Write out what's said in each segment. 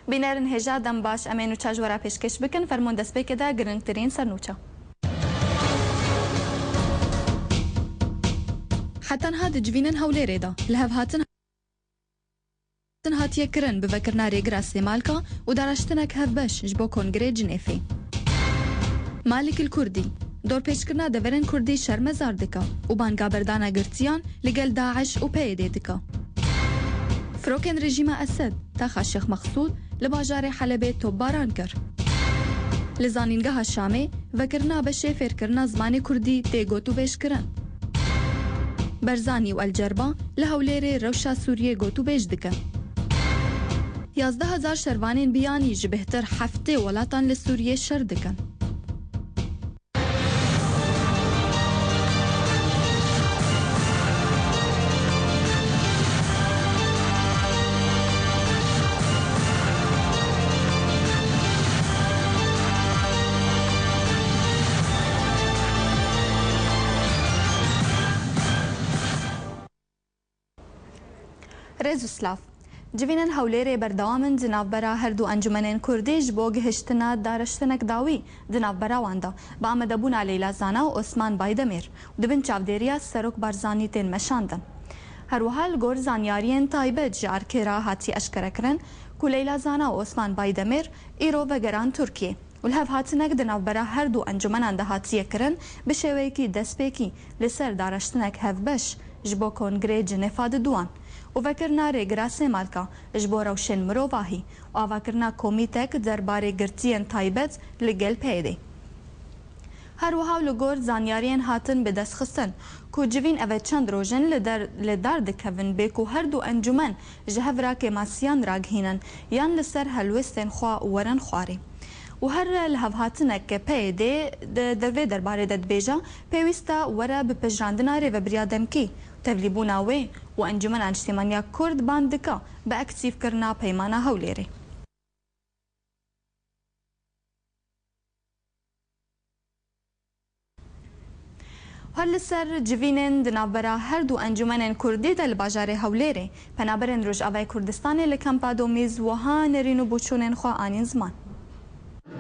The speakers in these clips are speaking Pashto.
بینرن هجا دم باش امین و چاجورا پیشکش بکن فرمون دست بکده گرنگترین سرنوچه. حتی هاد جوینن هولی دا لهف هاتن هاتیه کرن بفکرنا ریگر استعمالکا و دارشتنک هف بش جبو کنگره جنیفی. مالک الكردي دور پیشکرنا دورن کردی شرمزار دکا و بانگا بردانا گرتیان لگل داعش و پیده دکا. فروکن رژیم اسد تا خاشخ مقصود لباجار حلبه توباران کر. لزانینگاه شامه وکرنا بشه فرکرنا زمان کردی تیگوتو بیش کرن. برزانی و الجربا لهولیر روشا سوریه گوتو بیش دکن. 11,000 شروانین بیانی جبهتر هفته ولاتان لسوریه شر دکن. رزوسلاف جوینن هولیر بردوامن جناببرا هر دو انجمنین کردیش بو گهشتنا دارشتنک داوی جناببرا واندا با آمدبونا لیلا زانا و عثمان بایدمیر و دبن چاودیریا سروک بارزانی تین مشاندن. هر وحال گور زانیارین تایبت جار کرا هاتی اشکرکرن که لیلا زانا و عثمان بایدمیر ایرو وگران ترکیه و لحف هاتنک دناببرا هر دو انجمنان ده هاتیه کرن بشوی کی دست پیکی لسر دارشتنک هف بش جبو کنگره جنفاد دوان و وکرنا ریگراسی مالکا جبو روشن مروواهی و آواکرنا کومیتک درباره گرتین تایبت لگل پیده. هر وها لگور زانیارین هاتن به دست خستن که جوین اوه چند روژن لدار دکوین بیکو هر دو انجمن جهو را که ماسیان راگهینن یان لسر هلوستین خوا ورن خواری. و هر لحظه هاتنک که پیده دروی درباره داد بیجا پیوستا ورا به پجراندن ری و بریادم کی تبلیبونا وی و انجمن اجتماعی کرد باندکا به اکتیف کرنا پیمانا هولیری. هر سر جوینن دنابرا هر دو انجمن کردی دل باجار هولیری پنابرن روش آوای کردستان لکمپا دومیز و ها نرینو بوچونن خوا آنین زمان.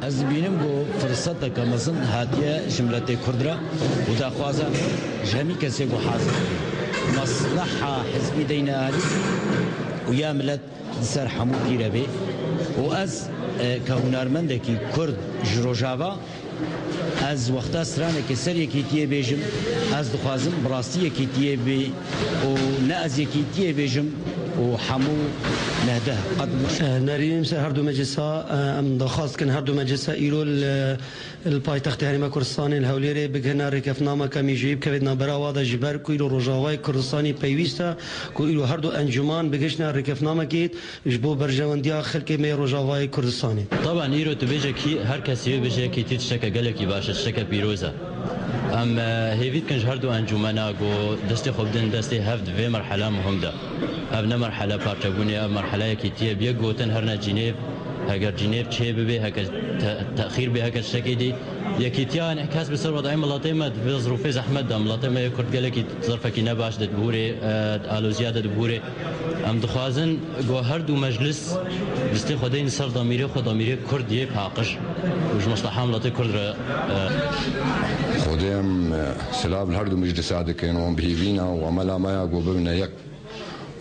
از بینم بو فرصت که مثلا هاتیه جملت کردرا و داخوازه جمعی کسی بو حاضر مصلحة حزبی دینا و یا ملت سر حمو گیره بی و از که هنرمنده که کرد جروجاوا از وقتا سرانه که سر یکی تیه بیجم از دخوازم براستی یکی تیه بی و نه از یکی تیه بیجم و حمو نهده نريم هر دو مجلسا ام دخواست كن هر دو مجلسا ايرو البايتخت هرما كردستاني الهوليري بگهنا ركفنامه كمي جيب كبدنا برا وادا جبر كو ايرو رجاواي كردستاني بيويستا كو ايرو هر دو انجمان بگشنا ركفنامه كيت جبو برجوانديا خلقي مي رجاواي كردستاني طبعا ايرو تبيجي كي هر كسي بيجي كي تشكا قالكي باش الشكا بيروزا ام هيفيت كنج هر دو انجمنا جو دستي خبدن دستي هفد في مرحله مهمه هفنا مرحله بارتبوني مرحله كي تي بيا جوتن هرنا جنيف هاجر جنيف تشي بي هكا تاخير به هكا الشكل دي يكيتيا انعكاس بصير وضعي ملاطيمه في ظروف زحمه ملاطيمه كرد قالك ظرفه كي نباش دبوري الو زياده دبوري ام دخوازن جو هر دو مجلس بستي خدين سر ضميري خد ضميري كرد يباقش وش مصلحه ملاطي كرد خديم سلاب هر دو مجلس هذا كانوا بهيفينا وعملا ما يقو بنا يك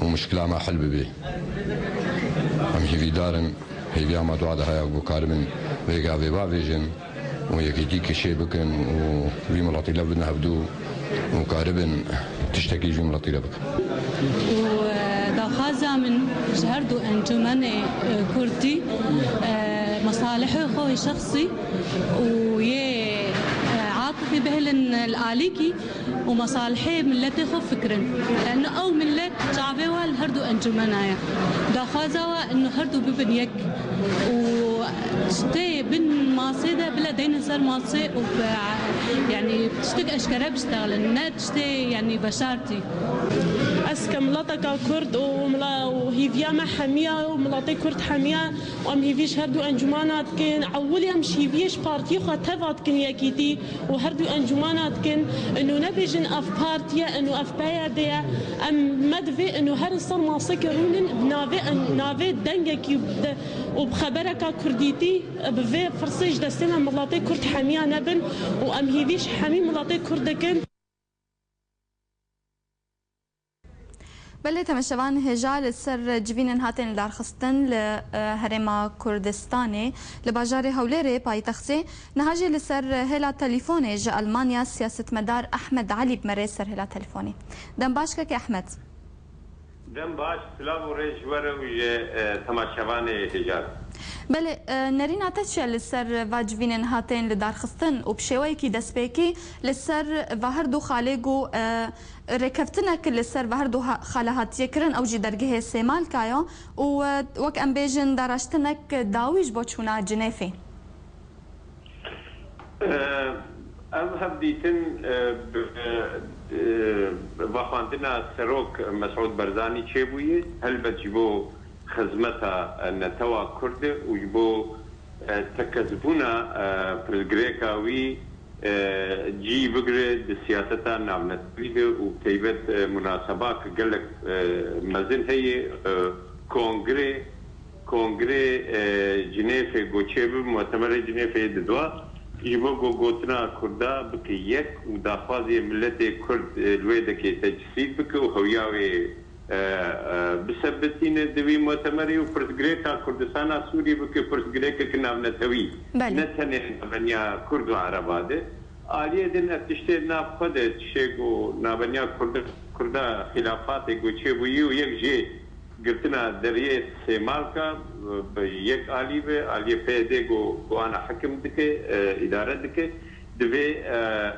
ومشكلة ما حل ببي هم هيفي دارن هيفي عمد وعدا هيا وكارمن ويقا في بافيجن ويكيدي كشي بكن وفي ملاطي لبنا هبدو وكاربن تشتكي جو ملاطي لبك ودخازا من جهردو انجمن كردي مصالحه خوي شخصي ويه عاطفي بهلن الآليكي ومصالحي ملتي خو فكرن لأنه أو ملت شعبيوها الهردو أنجمنايا دا خازوا إنه هردو ببن يك وشتي بن ماسي ده بلا دين سر ماسي يعني بتشتك اشكالها بشتغل نتشتي يعني بشارتي اسكا ملاطكا كرد وهيفيا ما حاميه وملاطي كرد حاميه وام هيفيش هردو انجمانات كن عولي ام هيفيش بارتي خطفات كن ياكيتي وهردو انجمانات كن انه نبيجن اف بارتيا انه اف بايديا ام مدفي انه هر صار ما سكرون نافي دنجك وبخبرك كرديتي بفي فرسيج دستنا ملاطي كرد حاميه نبن وام هيفيش حامي ملاطي كرد كن بله تمشوان هجال السر جوینن هاتن لارخستن لهرما كردستاني لباجار هوليري بايتخسي نهاجي لسر هلا تليفوني جا ألمانيا سياسة مدار أحمد علي بمري سر هلا تليفوني دم باشكك أحمد دم باش سلام وريج وروي تماشوان هجال بله نرينا تشيا لسر واجوینن هاتن لدارخستن وبشوي كي دسبيكي لسر وهردو خالقو ركبتنك لسر وهردو خالهات يكرن او جي درجه سيمال كايو وك ام بيجن دارشتنك داويش بوچونا جنيفي اذهب ديتن بخواندنا سروك مسعود برزاني تشيبوي هل بتجيبو خدمتها نتوى كرد ويبو تكذبونا في الجريكاوي جي بقرد سياستها نعمل تريده وكتيبت مناسبات قال لك مازن هي كونغري جنيف جوتشيب مؤتمر جنيف ددوا يبو جوتنا كردا بكيك وداخوازي ملت كرد الويدك تجسيد بك وهوياوي بسبتين دوي مؤتمري وبرتغريكا كردستان سوري بك برتغريكا كنا بنتوي نتنه بنيا كرد وعرباده آلية دين تشتي نافقد تشيكو نابنيا كردا خلافات گوچيبوي ويك قلتنا دريه سيمالكا بيك آلية بيدي گو انا حكم دكي ادارة دكي دوي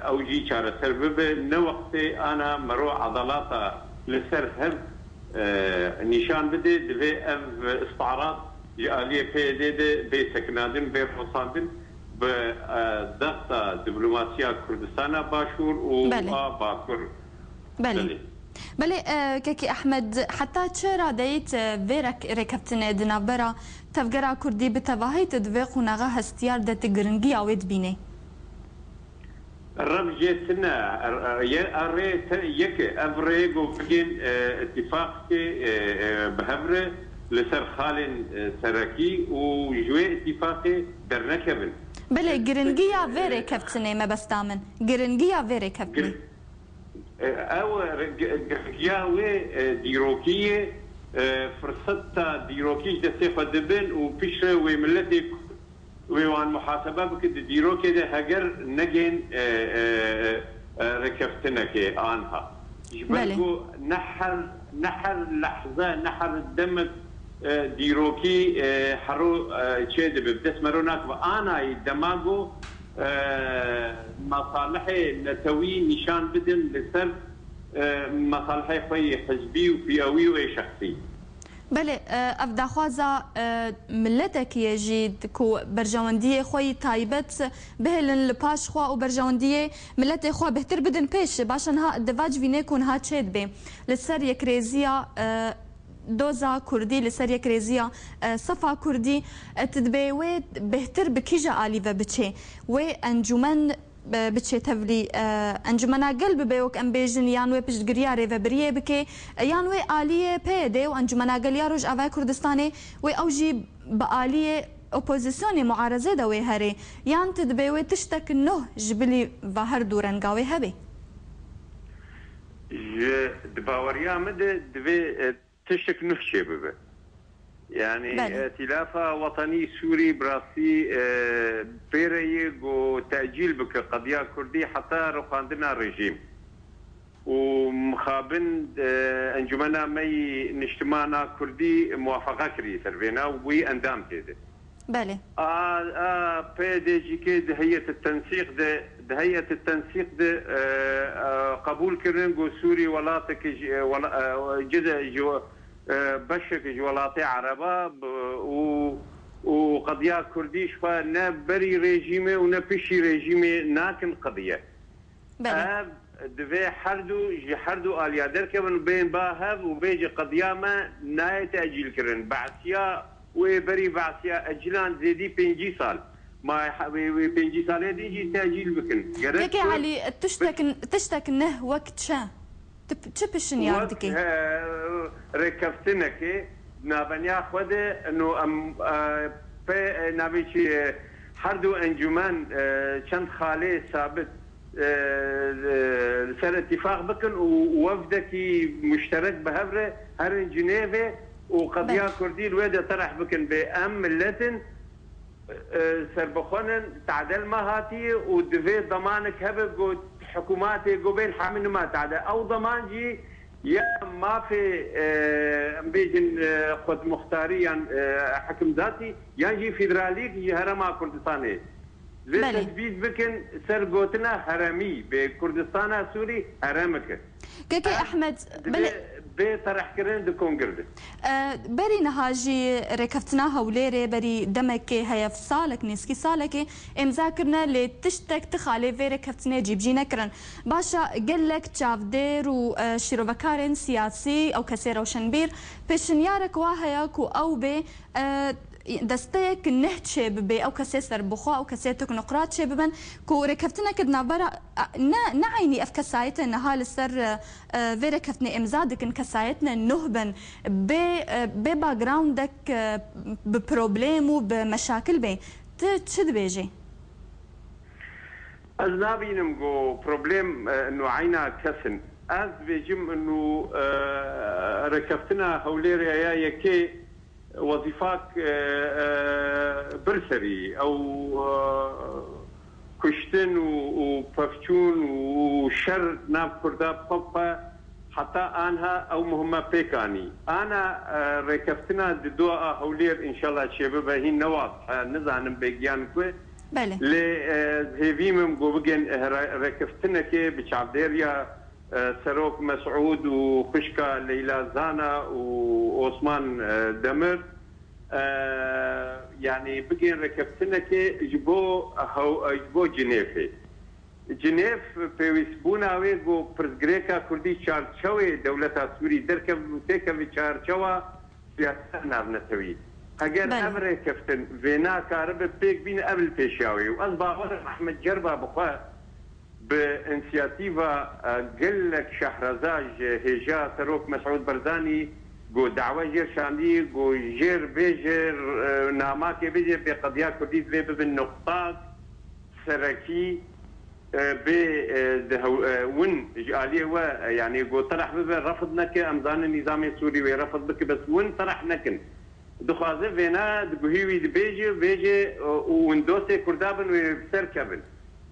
اوجي چاره سربب نو وقت انا مرو عضلاتا لسر هر نشان بده دوی اف استعراض آلية بيدي بي سكنادن بي فصاندن بضغط دبلوماسيا كردستان باشور و باكر بله كاكي احمد حتى تشرا ديت فيرك ركبتنا دنابرا تفقرا كردي بتواهيت دويق ونغا هستيار دت جرنجي اويد بيني الرب جيتنا يك افريغ وفجن اتفاق بهبره لسر خالن سركي وجوي اتفاق درنكبن بله جرنجيا فيري كابتني ما بستامن جرنجيا فيري كابتني او جرنجيا وي ديروكيه فرصتا ديروكيش دستي خدبن وبيشره وملتي ويوان محاسبه بك ديروكي ده هجر نجن ركبتنك عنها جبلو نحر لحظه نحر الدم ديروكي حرو تشيد بدسمرونات وانا دماغو مصالحي نتوي نشان بدن لسر مصالحي خوي حزبي وفئوي وشخصي بله افدا خوازا ملتك يجيد كو برجوانديه خوي تايبت بهلن لباش خوا وبرجوانديه ملت خوا بهتر بدن بيش باشن ها دواج فيني كون ها تشيد بي لسر يكريزيا دوزا كردي لسر يكريزيا صفا كردي تدبي بهتر بكيجا آلي وبتشي وانجمن بچه تفلی انجمنا قلب بيوك ام بيجن يانوي بشتقرياري وبريه بكي يانوي آلية بيدي وانجمنا قلياروج آواي كردستاني وي اوجي بآلية اپوزيسيوني معارضة دوي هاري يان تدبيوي تشتك نوه جبلي وهر دورنقاوي هبي دباوريا مدى دبي تشتك نوه شبه يعني ائتلاف وطني سوري براسي بيريق وتأجيل بك قضية كردي حتى رقاندنا الرجيم ومخابن انجمنا مي نجتماعنا كردي موافقة كري سربينا وي اندام كده بله بيدي جي كي هيئة التنسيق ده هيئة التنسيق ده قبول كرنجو سوري ولاتك جزء جو بشك جوالاتي عربة وقضيه كرديش فنا بري ريجيمي ونبشي ريجيمي ناكن قضيه بله دفي حردو آليا دركبن بين باهب وبيجي قضيه ما ناي تاجيل كرن بعثيا وبري بعثيا اجلان زيدي 5 سال ما 5 سال ديجي تاجيل بكن كي علي تشتك نه وقت شا تبشن ياردكي ركبتنك نابنيا خده انه نابيشي حردو انجمان چند خاله ثابت سر اتفاق بكن ووفدكي مشترك بهبره هرن جنيفه وقضيه كردي الويدا طرح بكن بام ملتن سربخونن تعدل ما هاتي ودفي ضمانك هبب حكوماتي قبيل حامل ما تعدل او ضمان جي يا ما في بيجن خد مختاريا حكم ذاتي يجي فيدراليك يجي هرما كردستاني تثبيت بكن سرقوتنا هرمي بكردستان سوري هرمك كيكي احمد بطرح كرن دو كونغرد بري نهاجي ركفتنا هوليري بري دمكي هيا في صالك نسكي صالك امزا كرنا لتشتك تخالي في ركفتنا جيبجينا كرن باشا قال لك تشافدير وشيروفكارن سياسي او كسي روشنبير بشنيارك واهياك او بي دستيك نهت شباب او كسي سربخو او كسي تكنقراط شبابن كو ركفتنا كدنا برا نعيني اف كسايتنا هال السر في ركفتنا امزادك ان كسايتنا نهبن بي باك جراوندك ببروبليم وبمشاكل بي تشد بيجي أزنابي نمجو بروبليم انه عينا كسن از بيجم انه ركفتنا هوليري يا يكي وظيفات برسري او كشتن وبفتشون وشر ناب كردا بابا حتى انها او مهمه بيكاني انا ركفتنا دواء هولير ان شاء الله شباب هي نواضح نزعن بيجان كو بله لهيفيم جوبجن ركفتنا كي بشعبديريا سروك مسعود وخشكا ليلى زانا وعثمان دمر يعني بقين ركبتنا كي جبو جنيفي جنيف بيسبونا ويجو برزغريكا كردي شارشوي دولة سوري دركب وتيكا بشارشوا سياسة نابنتوي هجر أمر كفتن فينا كارب بيك بين قبل بيشاوي وأصبح أحمد جربة بقى بانسياتيفا قال لك شهرزاج هجا سروك مسعود برزاني جو دعوة جير شاندي جو جير بيجر ناماكي بيجر بقضية كرديس بي بالنقطات سركي بي ون جاليه و يعني جو طرح بي رفضنا كأمزان النظام السوري ورفض بك بس ون طرحنا كن دخازه فينا دقوهيوي بيجي وندوسي كردابن وبسركبن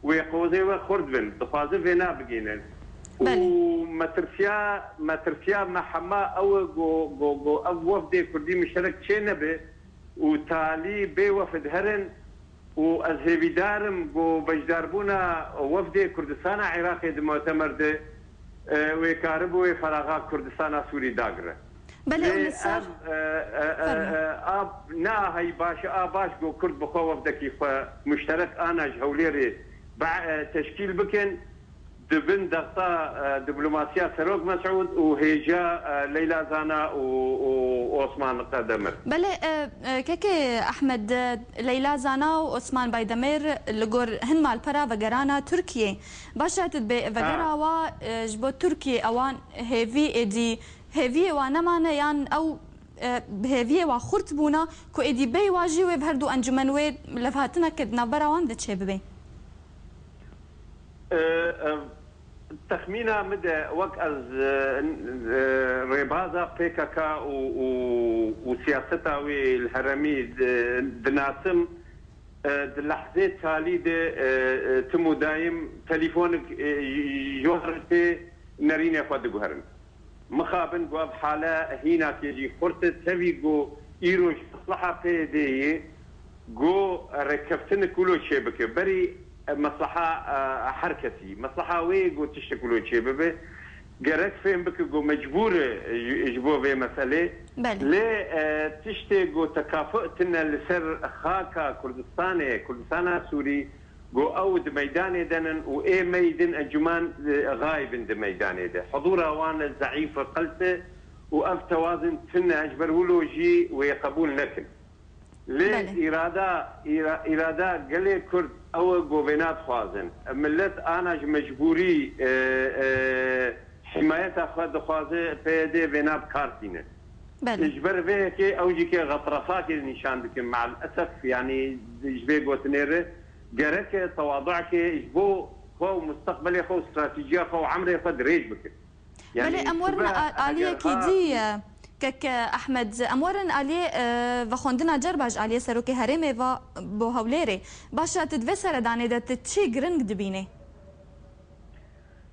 ويقوزي وخردبن دخازه فينا بقينا ومترفيا محما او جو وفد كردي مشترك شنبه وتالي بي وفد هرن وازهبي دارم جو بجداربونا وفد كردستان عراقي المؤتمر ده ويكاربوا فراغا كردستان سوري داغره بله اب نا هي باش جو كرد بخو وفدكي مشترك انا جهوليري تشكيل بكن دبن دقطة دبلوماسية سروق مسعود وهيجا ليلى زانا وعثمان قدمر بله كيكي أحمد ليلى زانا وعثمان بايدمير لغور هن مال برا وغرانا تركيا باشات بغرا و جبو تركيا اوان هيفي ادي هيفي وانا مانا يان او هيفي وخرت بونا كو ادي بي واجي وبهردو انجمن وي لفهاتنا كدنا برا وان دتشي ببي تخمينا مدى وقت ريبازا بيكاكا وسياستها والهرمي دناسم اللحظات تالي تمو دايم تليفونك جوهرتي نارين يفاد جوهرن مخابن جو بحالة هنا كيجي خرطة تبي جو إيروش مصلحة بيدي جو ركبتن كله شبكة بري مصلحة حركتي مصلحة ويجو تشتكلوا شبابه جرك فين بك جو مجبور يجبو في مسألة ليه تشتي جو تكافؤتنا لسر خاكا كردستان سوري جو أود ميداني دنن وإيه ميدان أنجمان غايب دي ميداني ده حضور أوان ضعيف قلته وأف توازن تنا أجبرولو جي ويقبول لكن ليه إرادة قلي كرد أو جوبينات خوازن ملت أنا مجبوري حماية أخوات خوازة بيدي بيناب كارتينة إجبر فيه كي أو جي كي غطرسات نشان بكم مع الأسف يعني إجبي قوتنيره جرك تواضعك إجبو خو مستقبلي خو استراتيجية خو عمري خو دريج بك يعني بله أمورنا آلية كيدي كك أحمد أمورنا آلية وخوندنا جرباج آلية سروكي هرمي و بو هوليري باشا تدفسر داني ده تتشي جرنج دبيني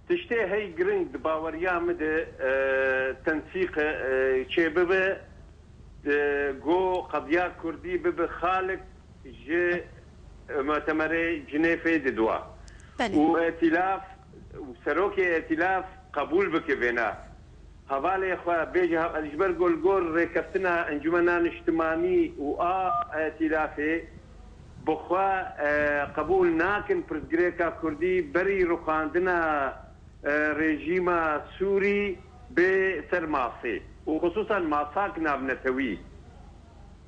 تشتي هي جرنج دباوريا مد تنسيق شباب جو قضية كردي ببخالك جي مؤتمر جنيفي ددوا وائتلاف وسروكي ائتلاف قبول بك بينا هذا اخوة بيجي اجبر قول ركبتنا انجمنا اجتماعي ائتلافي بخوا قبول ناكن برزجريكا كردي بري رخاندنا ريجيما سوري بسر ماسي وخصوصا ماساك نابنتوي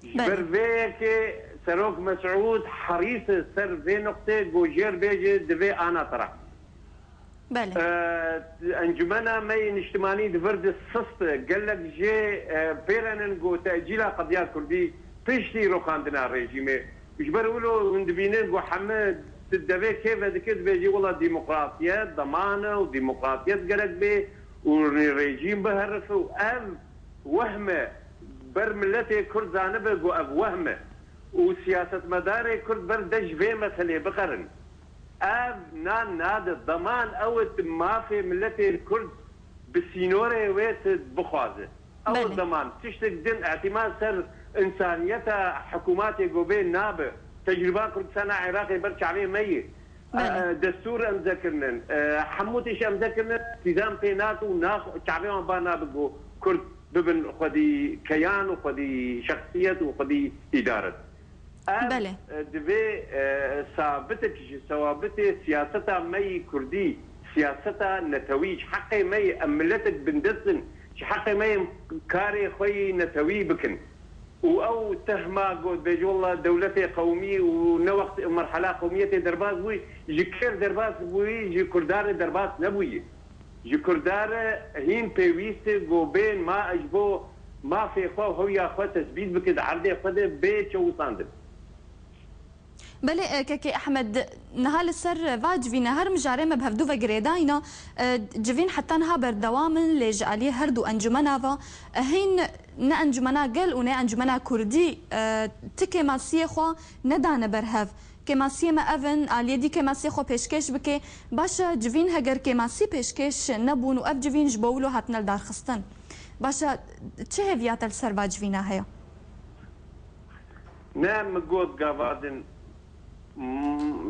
جبر فيك سروك مسعود حريص سر في نقطة جوجير بيجي دفي أنا ترى. بله. أنجمنا ماي اجتماعي دفرد الصست قال لك جي بيرن جو تأجيلها قضية كردي تشتي روخاندنا الرجيمة. يجبر يقولوا ندبينين جو حمد تدفي كيف هذيك بيجي والله ديمقراطية ضمانة وديمقراطية قالك بي والرجيم بهرف وأم وهمة برملتي كرد زانبه جو أب وهمة. وسياسة مداري كرد بردج في مسألة بقرن أب ناد الضمان أو ما في ملتي الكرد بالسينوري ويت بخوازة أو الضمان تشتك دين اعتماد سر إنسانيتها حكوماتي قوبين نابه تجربة كردستان عراقي برشا عليه ميت دستور أمذكرنا حموتيش أمذكرنا التزام في ناتو وناخ شعبيهم بانا بقو كرد ببن خدي كيان وخدي شخصية وخدي إدارة بله دبي ثوابت سياستها مي كردي سياستها نتويج حقي مي أملتك بندسن حقي مي كاري خوي نتوي بكن او تهمه قد بيجي والله دولتي قومي ونوقت مرحله قوميه درباز بوي جكر درباز بوي جي كردار درباز نبوي جي كردار هين بيويست جوبين ما اجبو ما في خو هو يا خو تثبيت بكد عرضي خد بيت وصاندب بله كاكي احمد نهال السر فاج في نهار مجارمه بهفدوفا جريداينا جفين حتى نها بردوام لج عليه هردو انجمنافا هين نا انجمنا قل ونا انجمنا كردي تكي ماسيه خو ندان برهف كماسيه ما افن على دي كماسيه خو بيشكش بكي باشا جفين هجر كماسي بيشكش نبون واف جفين جبولو هاتنا لدار خستن باشا تشه فيات السر فاج فينا هيا نعم قود قابادن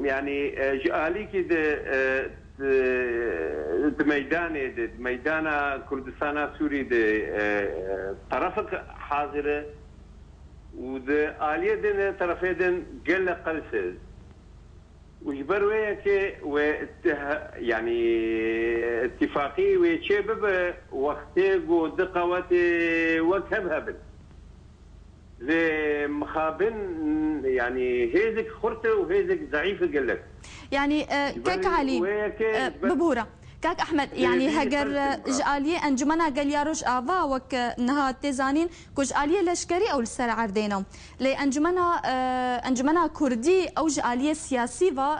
يعني جالي كده ميدان كردستان سوري طرفك حاضره وده آلية دين طرفين قل قلسز وجبرويه كي يعني اتفاقي وشباب وقتي ودقوتي وكبهبل مخابن يعني هيزك خرطه وهيزك ضعيفه قال لك يعني كاك علي ببوره كاك احمد يعني هجر جاليه انجمنا قال ياروش افا وك نها تزانين كوج اليه لشكري او السر عردينا لي انجمنا كردي او جاليه سياسي و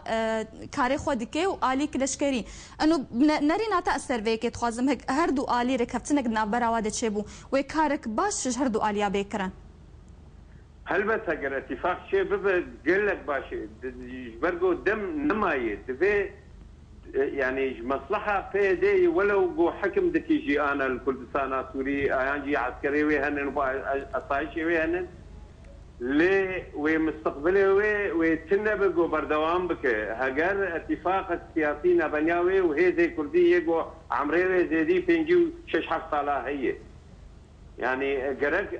كاري خودكي واليك لشكري انه نري ناتا سيرفي تخازم هك هردو الي ركبتنك نابراواد تشبو وكارك باش هردو اليا بكرن هل بس اگر اتفاق شيء بقول لك باشا برجو دم نماية تبي يعني مصلحة في دي ولو جو حكم دكيجي أنا الكردستان سوري أنجي عسكري ويهنن وأصايشي ويهنن لي ومستقبله وتنبقوا بردوام بك هجر اتفاق السياسي نبنياوي وهي زي كردي يجو عمري زي دي بينجو شش حف صلاحيه يعني جرك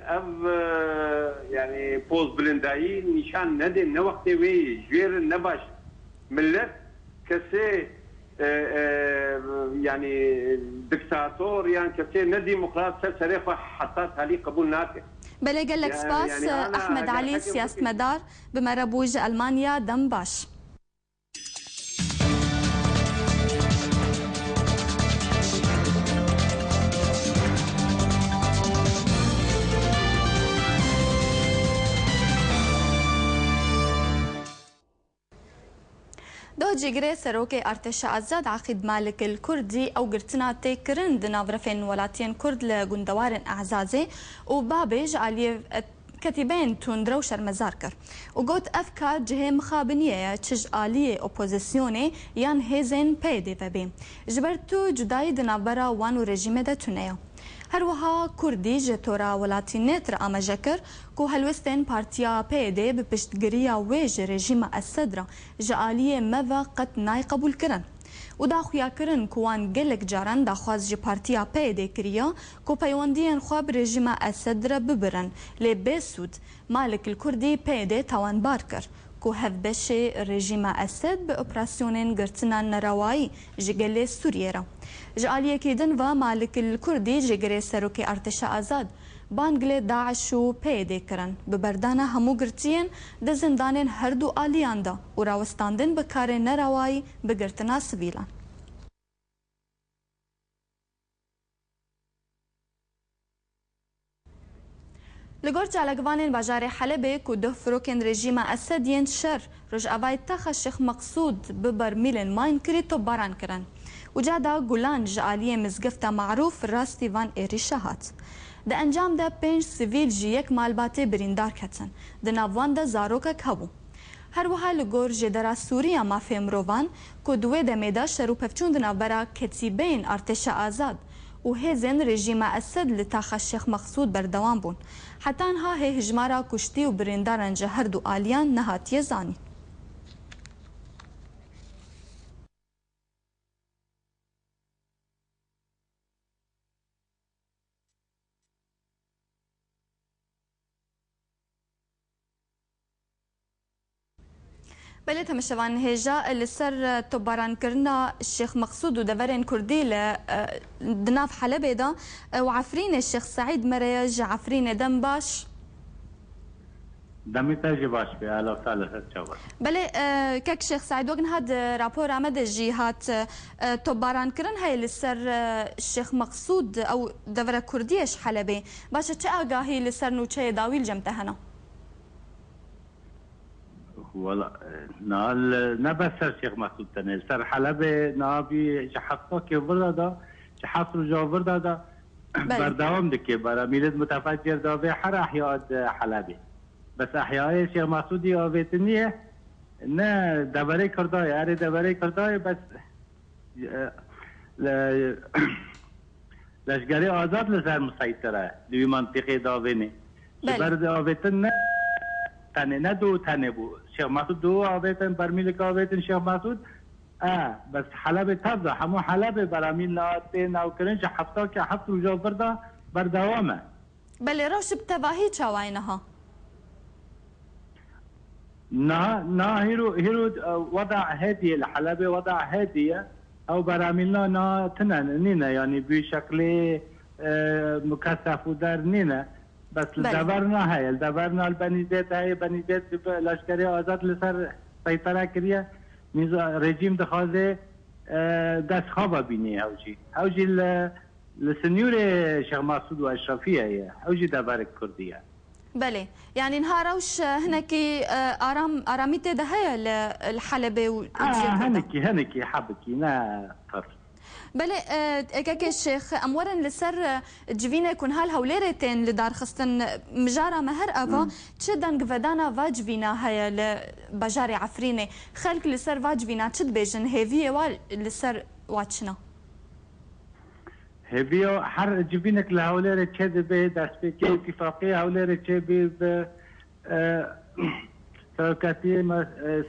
يعني بوز بلنداي نشان ندي نوقت وي جير نباش ملت كسي يعني دكتاتور يعني كسي ندي ديمقراط سريخ حتى تالي قبول ناكي بله قال لك سباس يعني احمد علي سياسة مدار بمربوج المانيا دمباش. دو جيجري سروكي ارتش عزاد عقيد مالك الكردي او قرتنا تيكرن دنافرفين ولاتين كرد لجندوار اعزازي وبابج علي كتيبين توندرو شرمزاركر وقوت افكار جهه مخابنيه تشج اليه اوبوزيسيوني يان هيزن بيدي فبي جبرتو جداي دنافرا وانو رژیم دتونيا هروها كردي جتورا ولاتينيتر امجكر كو هلوستين بارتيا بيدي بپشتگريا ويج رژیم السدرا جاليه موا قد ناي قبول كرن ودا خویا کرن کوان گلک جاران دا خواز جی پارتیا پیدا کریا کو پیوندین خواب رژیم اسد ببرن لی بسود مالک الکردی پیدا توان بار کر کو هف بشه رژیم اسد به اپراسیونین گرتنا نروایی جگل سوریه را جالیه کیدن و مالک الکردی جگری سروک ارتش آزاد بانگل داعش و پیدا کرن ببردان همو گرتین د زندانین هر دو آلیان دا و راوستاندن بکار نروایی بگرتنا سویلان. لگور جالگوانین بازار حلبه که دو فروکن رژیم اسدین شر رج اوای تخ شیخ مقصود ببر میلن ماین کری تو باران کرن و جادا گولان جالیه مزگفتا معروف راستی وان ایری شهات. ده انجام ده 5 سیویل جی یک مالباته بریندار کتن ده ناوان ده زاروکک هبو هر وها لگور جدرا سوریا مافی مروان که دوی ده میدا شروع پفچون ده نابرا کتیبین ارتش آزاد و هزن رژیم اسد لتاخ شیخ مقصود بردوان بون حتی انها هی هجمارا کشتی و بریندارن جهر دو آلیان نهاتیه زانی. بله تمشوان هجا لسر تباران کرنا الشيخ مقصود ودفرين كردي لدناف حلبة دا وعفرين الشيخ سعيد مريج عفرين دمباش دمي تاجي باش في أهلا وسهلا تشوف بله كك شيخ سعيد وقن هاد رابور عمد الجهات تباران كرن هاي لسر الشيخ مقصود او دفر كرديش حلبة باشا چه آقاهي لسر نوچه داويل جمتهنا والله نال نبسر شيخ مسعود تنه سر حلبه نابي شحطه كي بردا شحط رجا بردا بردوام دكي برا ميلاد متفجر دا به حر احياء حلبه بس احياء شيخ مسعودي اويتنيه نه دبره كرداي اري دبره كرداي بس لشگری آزاد لسر مسيطره دوی منطقه داوینه برد اويتن تنه نه دو تنه بود شيخ مسعود دو آویتن برمیل آویتن شيخ مسعود بس حلب تبدا همو حلب براميل ناته ناوكرنش حفتا که حفت رجا بردا بردوامه بله روش بتواهی چاوینها نا هيرو وضع هادية الحلب وضع هادية او براميلنا نا تنن نينا يعني بشكل مكثف ودار نينا بس دبرنا هاي دبرنا البنيزات هاي بنيزات لشکری آزاد لسر سيطرة كريا رژیم دخوازه دست خوابا بینی هوجي لسنيور شيخ مسعود و اشرفیه هي هوجي دبر كردية بله يعني نهاروش هنكي آراميته ده هي الحلبة و هنكي حبكي نا فرق بله اگه الشيخ امورا لسر جوینه کن هال هوليرتين لدار خستن مجارا مهر افا تشدن قفدانا واجوینا هيا لبجاري عفرينه خلق لسر واجوینا تشد بيجن هيفيه وال لسر واتشنا هيفيو حر جوینك لهوليره تشد به دست به اتفاقيه هوليره تشد به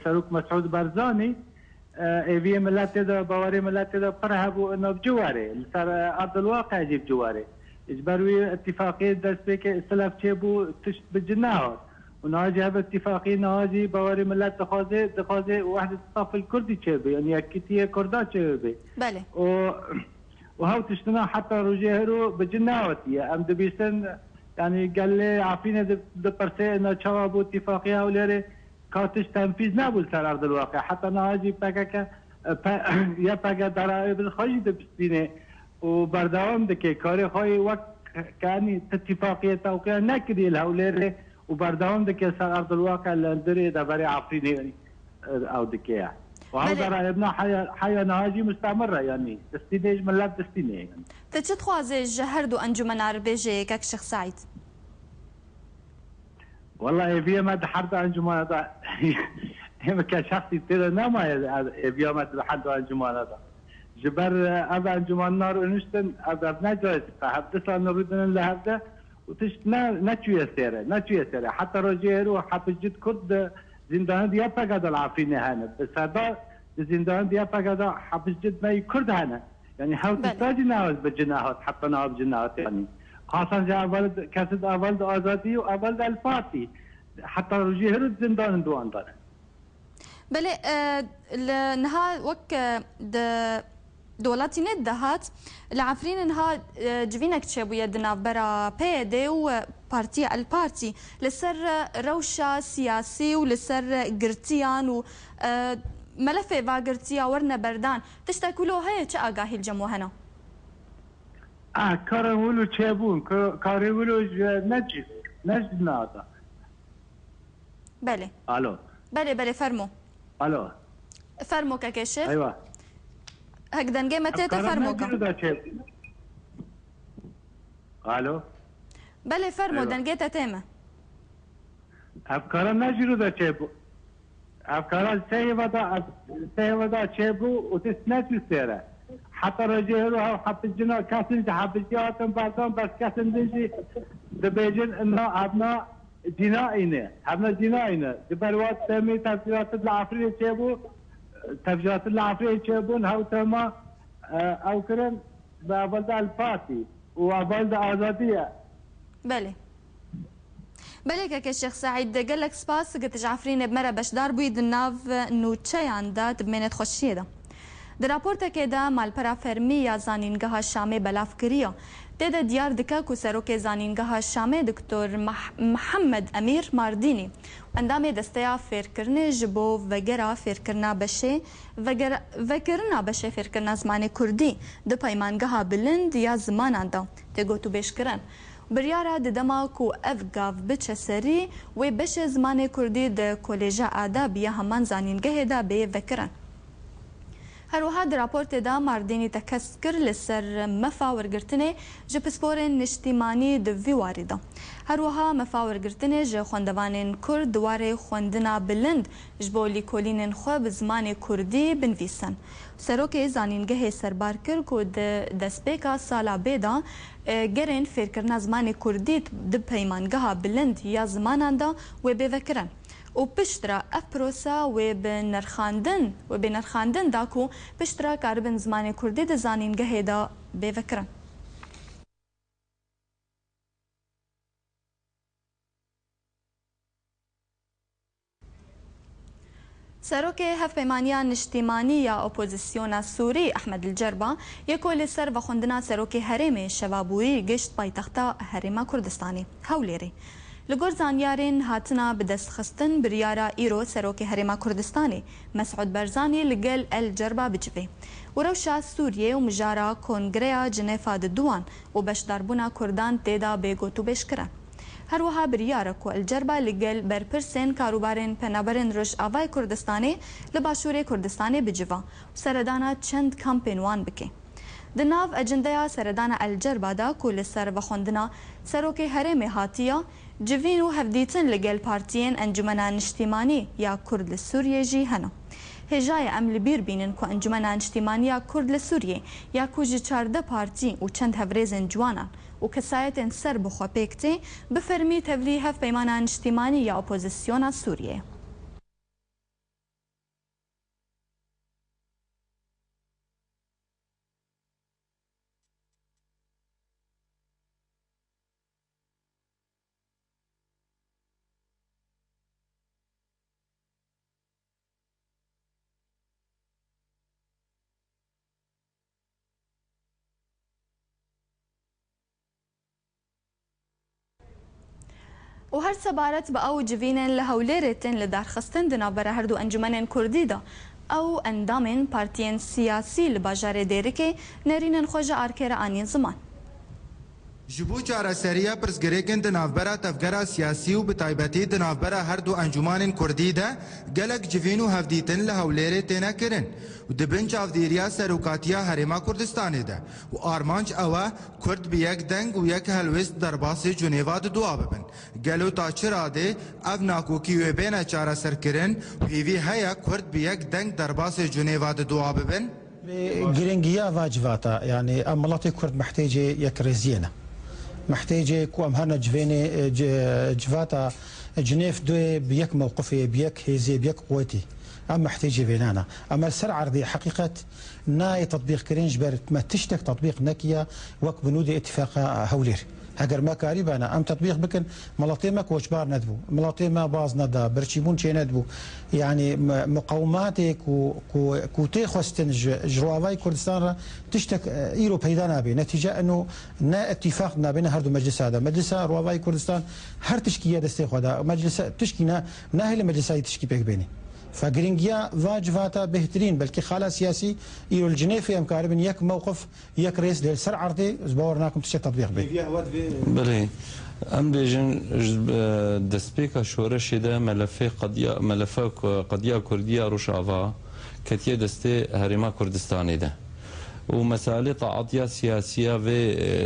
سروك مسعود برزاني في ملات دا باوري ملات دا قرهبوا انه بجواري صار ارض الواقع يجيب جواري اجبروي اتفاقيه دستك السلف تشبو تشت بالجناوات وناجي هذا اتفاقيه ناجي باوري ملات دخازي وحده الصف الكردي تشبي يعني كتيه كردا تشبي بله وهو تشتنا حتى رجيهرو بالجناوتي ام دبيسن يعني قال لي عارفين دبرسي انه تشابوا اتفاقيه وليري كاتش تنفيذ نابل سر ارض الواقع حتى ناجي باكا يا باكا ضرائب الخارج دبستينه وبردوام دكي كاري خاي وقت كاني اتفاقيه توقيع نكدي الهوليري وبردوام دكي سر ارض الواقع اللي دبري عارفين او دكي وهو ضرائبنا حيا ناجي مستمره يعني دستينه ملات دستينه يعني تتخوازي جهردو انجمن عربيجي كاك شيخ سعيد والله في ما حد انجمان هذا هم كشخصي ترى نما في ما حد انجمان هذا جبر ابا انجمان نار ونشتن ابا نجاز فحدث نريدنا لهذا وتشنا نتوي سيره حتى رجيرو حتى جد كد زندان دي فقد العافين هنا بس هذا زندان دي فقد حبس جد ما يكرد هنا يعني حاول تستاجي ناوز بالجناحات حتى ناوز بالجناحات يعني خاصة جاء ولد كسد أولد آزادي وأولد الفاتي حتى رجيه رد زندان دوان داره. بله نها وك دولتي ندهات العفرين نها جوينك تشابو يدنا برا بيدي وبارتي البارتي لسر روشة سياسي ولسر قرتيان و ملفه واقرتيا ورنا بردان تشتاكولو هاي چه آقاهي الجمو هنا؟ كارولو تشابون كارولو نجد نادا بله الو بله فرمو الو فرمو ككشف ايوه هكذا نجمت فرمو الو بله فرمو دنجيت تيمه افكار نجرو دا تشابو افكار سيودا تشابو وتسنتي سيره حتى رجيرو او حتى الجنا كاسن حبياتهم بعضهم بس كاسن ديجي دبيجن انه ابنا جنائنا دبلوات تمي تفجيرات العفريت تشابو تفجيرات العفريت تشابون هاو تما او كرن بابلد الفاتي وابلد ازاديه بله كشيخ سعيد قال لك سباس قلت جعفرين بمره بشدار بويد الناف انه تشي عنده بمينت خوشيه ده در راپورتکê de malpera fermî ya zanîngeha Şamê belav kiriye. Tê de diyar dike ku serokê zanîngeha Şamê Diktor Mihemed Emîr Mardînî endamê desteya fêrkirinê ji bo vegera fêrkirina beşê vekirina beşê fêrkirina zimanê Kurdî di peymangeha bilind ya zimanan de tê gotûbêjkirin. Biryara di dema ku ev gav biçe serî wê beşê zimanê Kurdî di Kolêja Adab ya heman zanîngehê de bê vekirin. هروها در راپورت دا ماردینی تکسکر لسر مفاورگرتنه جه پسپورن نشتیمانی دوی وارده. هروها مفاورگرتنه جه خوندوانین کرد دواره خوندنا بلند جبولی کولینن خواه بزمان کردی بنویسن. سروک زانینگه سربار کر که دسپیکا سالا بیدا گرین فیرکرنا زمان کردی ده پیمانگه بلند یا زمانان دا و بیوکرن. و پشترا اف پروسا و بنرخاندن داکو پشترا کاربن زمان کردی ده زانینگه دا بیوکرن. سروک هفپیمانیا نشتیمانی یا اپوزیسیونا سوری احمد الجربا یکو لسر و خوندنا سروک هرم شوابوی گشت پایتختا هرم کردستانی هولیری. لگور زانیارین هاتنا بدست خستن بریارا ایرو سروک هرم کردستانی مسعود برزانی لگل الجربا بجوی و روشا سوریه و مجارا کنگریا جنیفا دوان و بشداربونا کردان تیدا بیگوتو بشکرن. هر وها بریاره کو الجربا لگل برپرسین کاروبارین پنابرین روش آوای کردستانی لباشور کردستانی بجوا و سردانا چند کمپینوان بکی. دناو اجندیا سردانا الجربا دا کو لسر و خوندنا سروک هرم هاتیا جوین و هفدیتن لگل پارتین انجمنا نشتیمانی یا کرد سوریه جی هنو. هێژایە ئەم لەبیر بینن کو ئەنجومەنە نیشتیمانیە کورد لە سووریێ یا کو ji 14 پارتی و چەند هەڤرێزên جوانان و کەسایەتên ser bixwe pêk tê bifermî tevlî hevpeymana niştîmanî ya opozisyona Sûriyê. و هەر سەبارەت بە ئەو جivînên li Hewlêrê tên li darxistin di navbera her du encûmenên Kurdî de ew endamên partiyên siyasî li bajarê Dêrikê nerînin xwe ji arkêra anî ziman. Ji bo çareseriya pirsgirêkên di navbera tevgera siyasî û bi taybetî di navbera her du encûmanên Kurdî de gelek civîn û hevdîtin li Hewlêrê têne kirin û di bin çavdêriya Serokatiya Herêma Kurdistanê de û armanc ew e Kurd bi yek deng û yek helwest derbasê Cunêva di duwa bibin. Gelo ta çi radê ev nakokî wê bêne çareserkirin û hêvî heye Kurd bi yek deng derbasê Cunêva di duwa bibin. Giringiya va civata yani em welatê Kurd mehtiêcê yekrêziyê ne. محتاجه کو ام هر جوینه جواتا جنيف دوی بيك موقفي بيك هيزي بيك قوتي ام محتاجه بينانا اما سر عرضي حقيقه ناي تطبيق كرنج برت ما تشتك تطبيق نكيا وك بنود اتفاق هولير هجر ما كاريبانا ام تطبيق بكن ملاطيما كوشبار ندبو ملاطيما باز ندا برشيبون شي ندبو يعني مقاوماتك كو تخستن جرواي كردستان تشتك ايرو بيدا نابي نتيجه انه نا اتفاق ما بين هردو مجلس هذا مجلس رواي كردستان هر تشكيه دستي خدا مجلس تشكينا ناهل مجلس تشكي بيك بيني فجرينجيا واجفاتا بهترين بلكي خاله سياسي يرو الجنيفي ام كاربن يك موقف يك رئيس للسر عرضي زبورناكم تشي تطبيق به بله ام بيجن دسبيكا شورش ده ملفه قضيه كرديه روشافا كتيه دستي هريما كردستاني ده ومسائل تعاطيا سياسيه و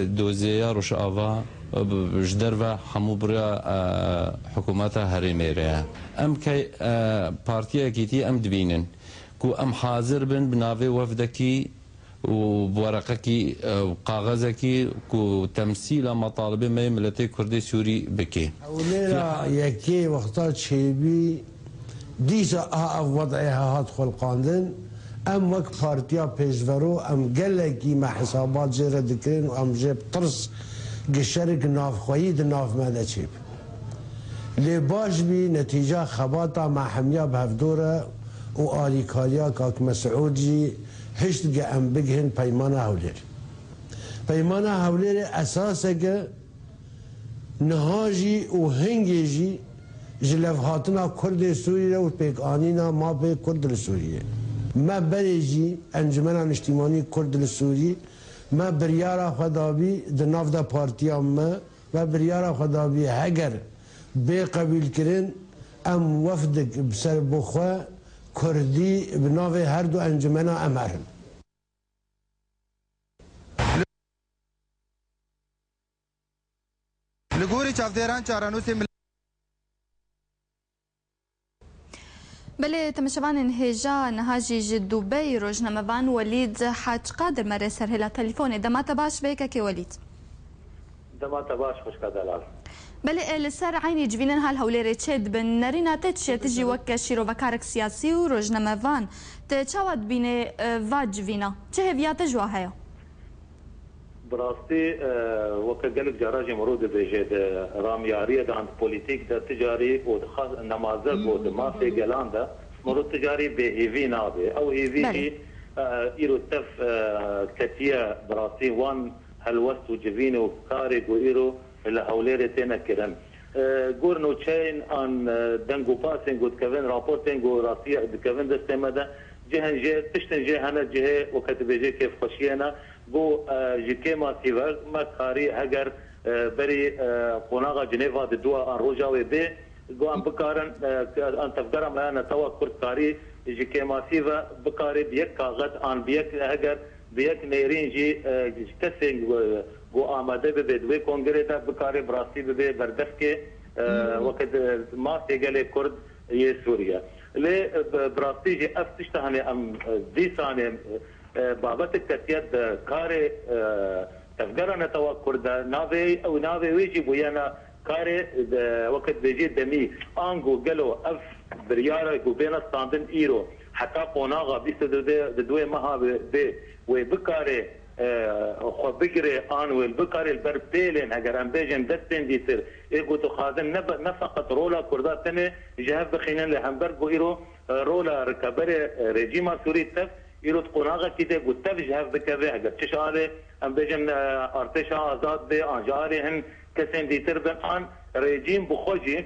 دوزيه روشافا جدروا حمو برا حكومتها هريميريا ام كي بارتيا كيتي ام دبينن كو ام حاضر بن بنافي وفدكي وبورقكي وقاغذكي كو تمثيل مطالب ما ملتي كردي سوري بكي وليلا يكي وقتات شيبي ديسا وضعها هات خلقاندن ام وك بارتيا بيزفرو ام قلقي مع حسابات زيرا دكرين وام جيب طرس گشرک نافخویی د ناف ماده چیب لی باش بی نتیجه خباتا محمیا بهفدوره و آلیکالیا کاک مسعود جی هشت گه ام بگهن پیمان هولیر پیمان هولیر اساسه گه نهاجی و هنگی جی جلف هاتنا کرد سوریه و پیک آنینا ما پیک کرد سوریه ما بری جی انجمن اجتماعی کرد سوریه ما بریارا خدابی دناف دا پارتیا ما بریارا خدابی هگر بی قبیل کرن ام وفدک بسر بخوا کردی بناف هر دو انجمنا امرن لگوری چافدیران چارانوسی بله تماشاوان هێژا نەهاژی ji دوبەی ڕۆژنامەوان وەلید حاج قادر مەرێ سەرهێلا تەلیفۆنێ دەماتە باش بەیەکەکێ وەلید دەماتە باش خوشکە دەلال بله لەسەر عینی جوینن هەل هەولێرێ چێ دبن نەریناتە چێتژی وەکە شیرۆڤەکارێک سیاسی و ڕۆژنامەوان تە چاوە دبینێ وا جوینە چه هێڤیاتە ژوا هەیە براستی وەکە gelek jara jî mirov dibêje di ramyariya de antipolîtîk de ticarî û nemazek û di mafê gelan de mirov ticarî bêhêvî nabe ew hêvî jî îro tev ketiye birastî wan helwest û civîn û karê û îro li Hewlêrê têne kirin gor nûçeyên an deng û pasên got dikevin raportên got rastiya dikevin destê me de cihên jê tiştên jê hene cihê weke dibêje kêfxweşiyê ne بو جيكيما سيفر ما كاري هجر بري قناغا جنيفا دوا ان روجاوي بي جو ام بكارن ان تفكر ما انا توا كرت كاري جيكيما سيفا بكاري بيك كاغت ان بيك هجر بيك نيرين جي تسين جو اماده بدوي كونغري دا بكاري براسي بي بردفكي وقت ما تيجي كرد يه سوريا ل براستيجي افتشتهني ام دي ثانيه بابتك كتيد كاري تفقرنا توا كردا نافي او نافي ويجي بويانا كاري وقت بيجي دمي انجو قالوا اف برياره جوبينا ستاندن ايرو حتى قناغه بيست دوي مها بي وبكاري خو بقري ان والبكاري البربيلين اگر ام بيجن دستن ديتر ايغو تو خازن نفقت رولا كردا تنه جهاب بخينن لهمبرغ ايرو رولا ركبري ريجيما سوري تف يرد قناغه كده قلت جهاز بكذا اگر تشاره ام بيجن ارتشا آزاد به انجاري هن كسن ديتر بن ان ريجيم بخوجي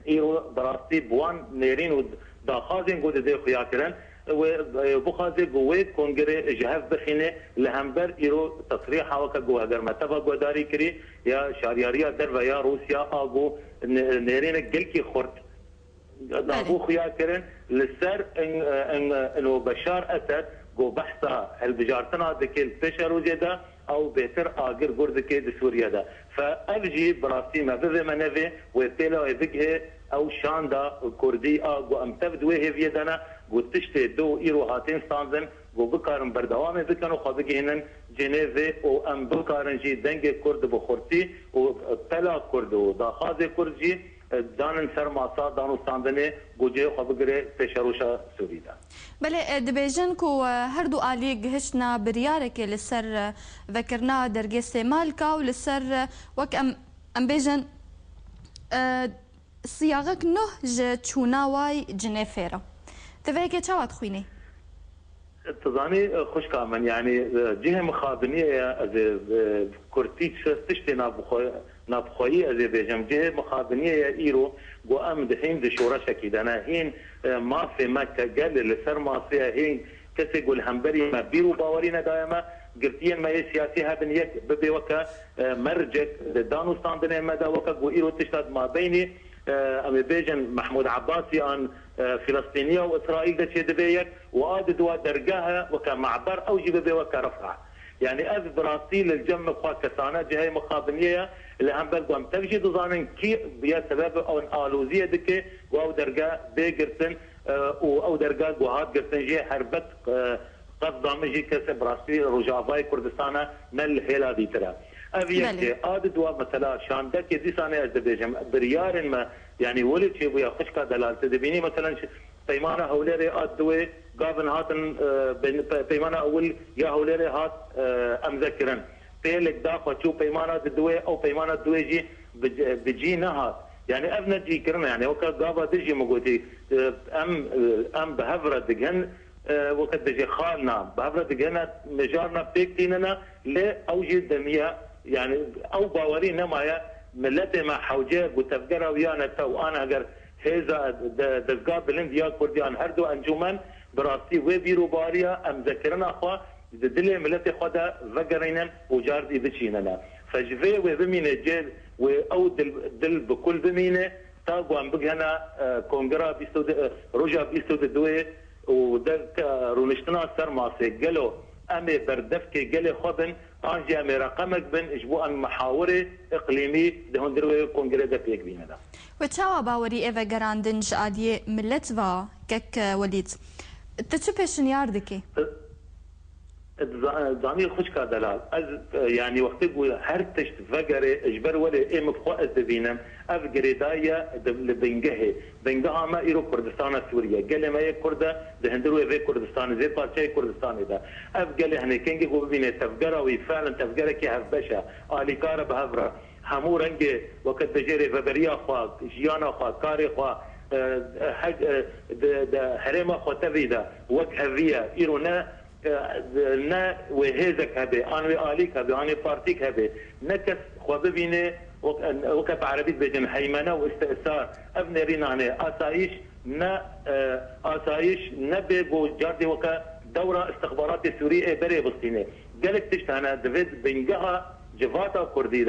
ايرو براستي بوان نيرين و داخازين قد دي خياكرن وبخازي قوي كونغري جهاز بخينه لهمبر ايرو تصريح وكا جو اگر متفق وداري كري يا شارياريا در ويا روسيا اغو نيرين جلكي خورت دابو خياكرن للسر انه بشار اسد جو بحثا البجارتنا دكيل تشارو جدا او بهتر اجر جرد كيد سوريا دا فافجي براسي ما في منافي وبيلا وبيجه او شاندا كردي اغو ام تبدو هي فيدنا جو تشتي دو ايرو هاتين ستانزن جو بكارن بردوامه بكنو خابجي هنن جنيف او ام بكارن جي دنگ كرد بخورتي و بلا كرد و داخاز كردجي دانن سر ماسا دانو ستاندنه گوجه خبگره پیشروشا سوریدا بله دبیجن کو هردو آلی گهشنا بریارک لسر ذکرنا درگه استعمال کا و لسر وک ام بیجن صياغك نه چوناوای جنيفيرا تفيك چاوات خويني تظاني خوش كامن يعني جهه مخابنيه از كورتيك تشتي نابخوي از بيجم جهه مخابنيه ايرو جو ام دحين دشورا شكيد انا هين ما في مكه قال لسر ما فيها هين كسي قول همبري ما بيرو باورينا دائما قرتين ما سياسي هابن يك ببي وكا مرجك دانو ستاندنا مدى وكا جو ايرو تشتاد ما بيني ام بيجن محمود عباسي عن فلسطينيه واسرائيل ده شي دبيك واد دوا درجاها وكمعبر او جيب بي وكرفع يعني اذ براسيل الجم خوا كسانه جهه مخابنيه اللي هم بلقوا تفجي ضانن كي بيا سبب او الوزيه دكه او درجه بيجرتن او درجه جهاد جرتن جي حربت قصد مجي كسب براسيل رجافاي كردستان نل هيلا دي ترى ابيك اد دوا مثلا شاندك دي سنه از بيجم بريار ما يعني ولد شي بيا خشكا دلالت دبيني مثلا بيمانه هوليري ادوي قابن هاتن بيمانه اول يا هوليري هات امذكرن بيلك دافع شو بيمانه دوي او بيمانه دويجي بجي نها يعني ابنه جي كرنا يعني وكا قابا دجي مقوتي ام بهفره دجن وقت بجي خالنا بهفره دجن مجارنا بيكتيننا لاوجي دميه يعني او باوري نمايا ملتي ما حوجه وتفقرا ويانا تو انا اگر هيزا دزقا بلند يا كرديان هردو انجومن براسي وبيرو باريا ام ذكرنا اخوا دلي ملتي خدا فقرينا وجاردي بتشيننا فجفي وبمينه جيل او دل بكل بمينه تاقوا ام بقهنا كونغرا بيستو رجا بيستو دوي ودك رونشتنا سر ماسي قالوا امي بردفكي قالي خبن انجي امي رقمك بن اجبو ام محاورة اقليمي دهون دروي كونغرا دا بيك بينا دا وتشاوا باوري ايفا جراندنج عادية ملتفا كك وليد تشو بيشن ياردكي زاني خوشكا دلال از يعني وقت يقول هر تشت فقري اجبر ولا ام بخو از دبينم اف قريدايا لبنجهه بنجها ما ايرو كردستان سوريا قال ما كردا دهندرو في كردستان زي بارتي كردستان ده اف قال هنا كينجي هو بين تفقرا وفعلا تفقرا كي هفبشا الي كار بهفرا همو رنج وقت بجري فبريا خوا جيانا خوا كاري خوا حق حريمه خوا تفيدا وكهفيا ايرونا نا وهيزك هبه انا اليك هبه انا بارتيك هبه نكس خو ببينه وكب عربي بجن هيمنه واستئثار ابن رينا انا اسايش نا اسايش نبي جو جاردي وكا دوره استخبارات سوريه بري بسطينه قالك تشت انا دفيد بنجها جفاتا كردي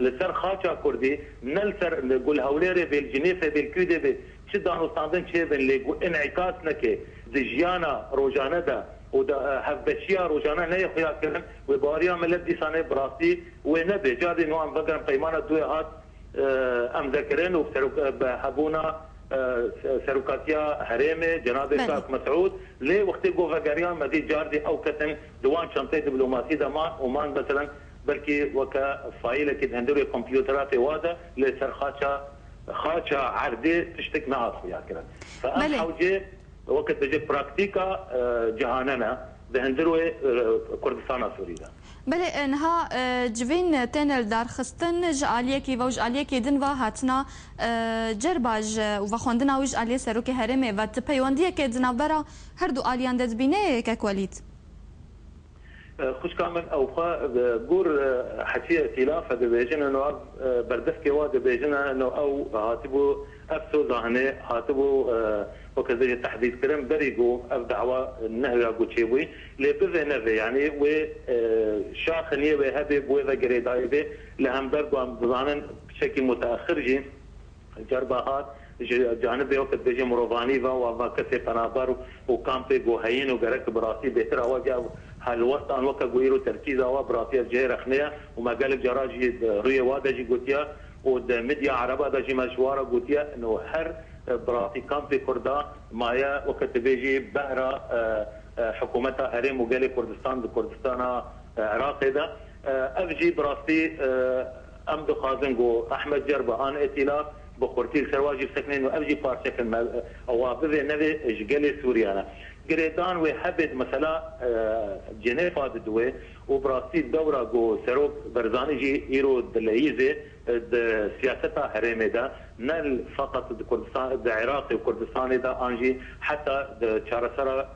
لسر خاچا كردي نلسر نقول هوليري بالجنيفه بالكودي شدانو ستاندن شيبن ليقو انعكاس نكي دجيانا روجانا دا ودا هفبشيا روجانا نهي خيا كرن وباريا ملت دي سنه براسي ونبي جادي نو ام فكر قيمانه دوي هات ام ذكرين وبترو بهبونا سروكاتيا هريمه جناب الشيخ مسعود لي وقت جوفاغاريان مدي جاردي او كتن دوان شنطه دبلوماسي دما ومان مثلا بلكي وكا فايله كده هندوري كمبيوترات وادا لسر خاچا عردي تشتك معاص يا كده فانا حوجي وقت بيجي براكتيكا جهاننا دهندروي كردستان سوريا بله انها جوین تنل دار خستن جالیه کی و جالیه کی دن و هاتنا جرباج و خوندنا وج الیه سروک هرمه و تپیوندیه که جنابرا هر دو الیان دبینه که کوالیت خوش كامل او بور حكي ائتلاف دبيجن انه بردف كوا دبيجن انه او هاتبو افسو ذهني هاتبو وكذا تحديد كرم بريقو اف دعوه النهي اقو تشيبوي لبذ نفي يعني و شاخنيه وهبي بوذا قريدايبي لهم برقو ام ظانن بشكل متاخر جي جرباهات جانب وقت بيجي مروفاني و كسي قنابر وكامبي جوهين وقرك براسي بيتر اواجه هالوقت ان وقت غيرو تركيز او براسي جاي رخنيه وما قالك جراجي روي وادجي قوتيا ود ميديا عربه دجي مشواره قوتيا انه هر براسي كامبي كردا مايا وقت بيجي بهرا حكومتها هرم وقال كردستان عراق ده افجي براسي امدو خازنجو احمد جربه ان ائتلاف بخورتي سرواجي سكنين وابجي بارشكل او بذي نبي جالي سوريانا قريدان وحبد مثلا جنيفا ددوي وبراسي الدوره جو سروك برزاني جي ايرو دليزي سياستها هرمي ده نل فقط كردستان العراقي وكردستان ده انجي حتى تشارسرا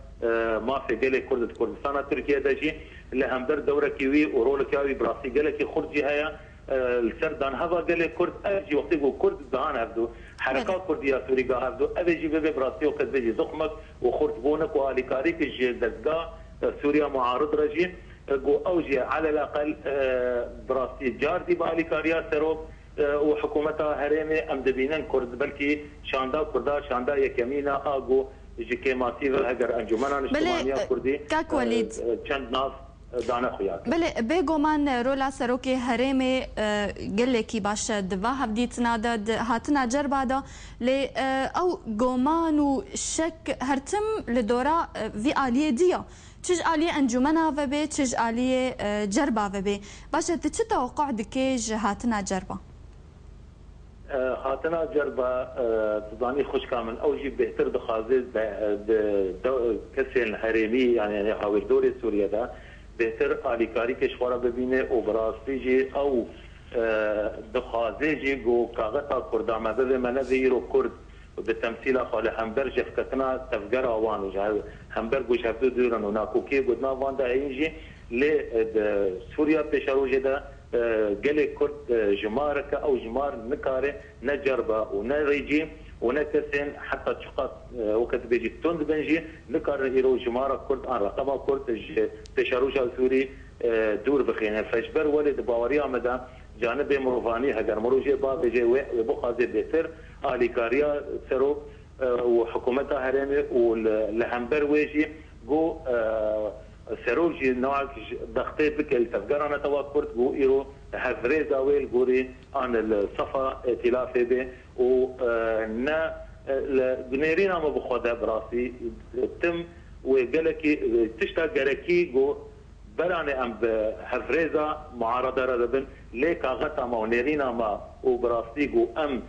ما في قال كردستان تركيا ده جي لهمبر دوره كيوي ورول كيوي براسي قال كي خرجي هيا السردان هذا قال كرد اجي وقت يقول كرد دهان هبدو حركات كرديه سوريا هبدو ابيجي بيبي براسي وقت بيجي زخمك وخرج بونك واليكاريك دزقا سوريا معارض رجيم جو اوجي على الاقل براسي جاردي باليكاريا سروب وحكومتها هرمي ام دبينن كرد بلكي شاندا كردا شاندا يكمينا اجو جي كيماتي هجر انجمنا اجتماعيه كردي كاك وليد چند ناس دانا خوياك بله بيغومان رولا سروكي هرمي قلكي باش دوا هفديتنا داد هاتنا جربادا ل او غومان وشك هرتم لدورا في آلية ديا تشج آلية انجمنا وبي تشج آلية جربا وبي باش تشي توقع دكيج هاتنا جربا هاتنا جربا تضاني خوش كامل اوجي بهتر دخازي كسين الهرمي يعني حاول دوري سوريا ده بهتر آلیکاری کشورا ببینه و براستی جی او دخوازی جی گو کاغتا کرد آمده منه دیرو کرد به تمثیل خال همبر جفکتنا تفگر آوانو جه همبر گوش هفتو دیرن و ناکوکی گودنا وانده این جی لی سوریا پیشارو جده گلی کرد جمارک او جمار نکاره نجربه و نریجی ونكسن حتى تشقط وقت بيجي تند بنجي نكر يرو جمارة كرد عن رقبة كرد تشاروشا سوري دور بخينا فجبر ولد باوريا مدى جانب مروفاني هجر مروجي باب بيجي وبقازي بيتر آليكاريا سرو وحكومتها هرمي ولهمبر ويجي جو سروجي نوع ضغطي بك التفجر توا كرد جو ايرو هفريزا ويل جوري عن الصفا ائتلافي به ونا جنيرينا ما بخودا براسي تم وقالكي تشتا قالكي جو براني ام هفريزا معارضه ربن ليك غتا ما ونيرينا ما وبراسي جو ام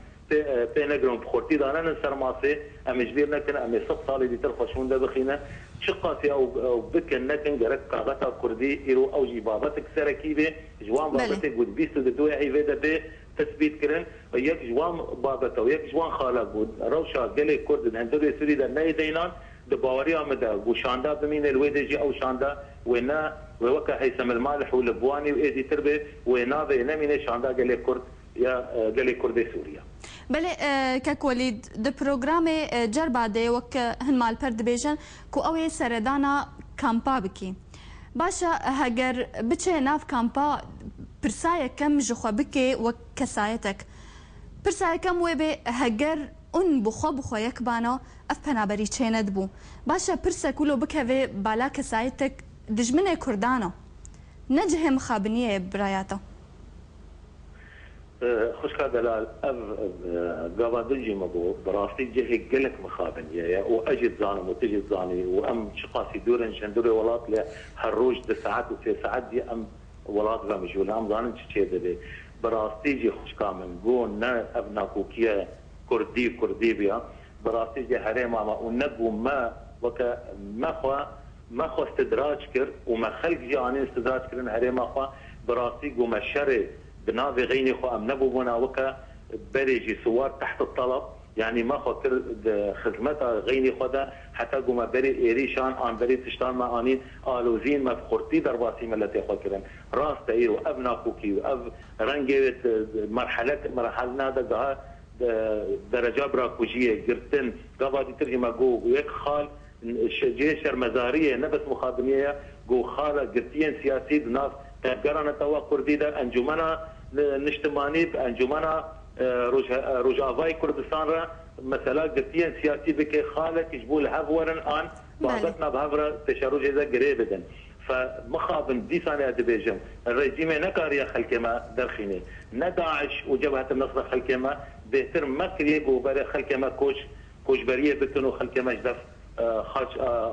بينجرون بخورتي دانا نسرماسي ام جبيرنا كن ام 6 صالي دي ترخشون ده بخينا شقاتي او بكن نكن جرك غتا كردي يرو او جبابتك سركيبه جوان بابتك ود بيستو دوي هيفدا به تثبيت كرن وياك جوان بابته وياك جوان خالق روشا قال كرد هندوي سوري ده ناي دينان دباوريا مدى وشاندا بمين الويدجي او شاندا ونا ووكا هيثم المالح والبواني وايدي تربه ونا بينمين شاندا قال كرد يا قال كرد سوريا بله كاك وليد د برنامج جربا دي وك هنمال پرد بيجن كو اوي سردانا كامبا بكي باشا هجر بچه ناف كامبا برسايا كم جخوا بكي وكسايتك برسايا كم وبي هجر ان بخو يكبانا افنا بري چيند بو باشا برسا كلو بكوي بالا كسايتك دجمنه كردانا نجه مخابنيه براياتا خشكا دلال اف قابادلجي مبو براستي جهي قلك مخابن يا واجد زانم وتجي زاني وام شقاسي دورن شندوري ولات له هالروج 10 ساعات و3 ساعات دي ام ولات بمجول ام زانن تشيده براستي جي خشكا من قون نا ابنا كوكيه كردي بيا براستي جي حريمه ما ونبو ما وك ما خو استدراج كر وما خلق جاني استدراج كرن حريمه خو براستي قوم الشري بنافي غيني خو ام نبو بنا وكا بريجي سوار تحت الطلب يعني ما خو خدمتها غيني خدا حتى قوم بري ايريشان ان بري تشتان ما انين الوزين ما خورتي درباسي ملتي خو كرن راس تايرو ابنا كوكي واب رنجه مرحلنا ده درجه براكوجيه قرتن قبل ترجمه جو ويك خال جيشر مزاريه نبس مخادميه جو خاله قرتين سياسي بناف تقرنا توا كردي ده انجمنا نجتماني انجمنا روجافاي كردستان را مثلا قرتين سياسي بك خالك يجبول هفورن ان بعضتنا بهفره تشرج اذا قريبا فمخابن دي سنه دبيجم الرجيم نكاريا خلكما درخيني نداعش وجبهه النصر خلكما بهتر مكري وبر خلكما كوش بريه بتنو خلكما جدف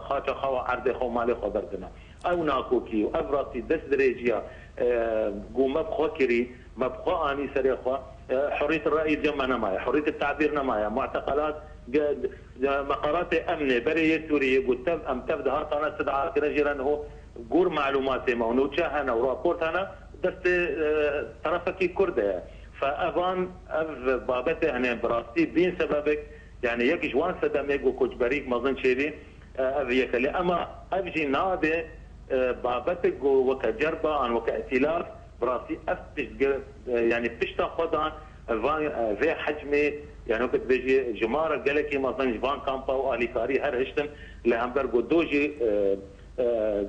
خاطر خوا عرض خو مالي خو دردنا او ناكوكي وافراسي دس دريجيا قوم بخوكري مبخو اني سريخوا حريه الراي جمعنا معايا حريه التعبير معايا معتقلات مقرات امنه بريه سوريه قلت ام تبدا هاتنا استدعاء رجلا هو قور معلومات ما ونوتشاهنا ورابورتنا دست طرفك كرده فابان بابته انا براستي بين سببك يعني يك جوان سدمك وكوج بريك ما ظن شيء ابيك اما ابجي نادي بابتك وكجربه عن وكائتلاف براسي افتش يعني بتشتا خدان في حجمي يعني وقت بيجي جماره قالكي ما ظن فان كامبا واليكاري هر هشتن لهمبرغ دوجي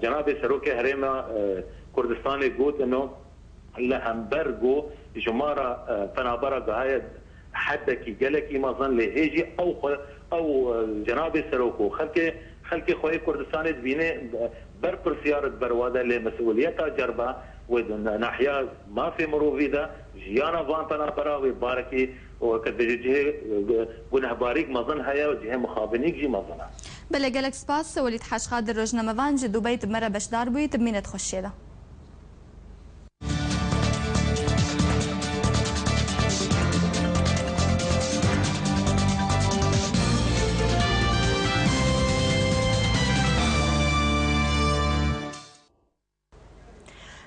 جناب سروكي هريما كردستاني قلت انه لهمبرغ جماره فنابره قايد حدكي قالكي ما ظن لهيجي او جناب سروكو خلكي خوي كردستاني تبيني بر سيارة برواده لمسؤوليتها جربة وناحية ما في مروفيدا جيانا فان فنابرا وباركي وقت بيجي قنه باريك ما ظن هيا وجهه مخابنيك جي ما ظنها بله گلک سپاس ولید حشخاد روزنامه‌وان جی دوبی تمره بشدار بوید تبمینت خوشیده.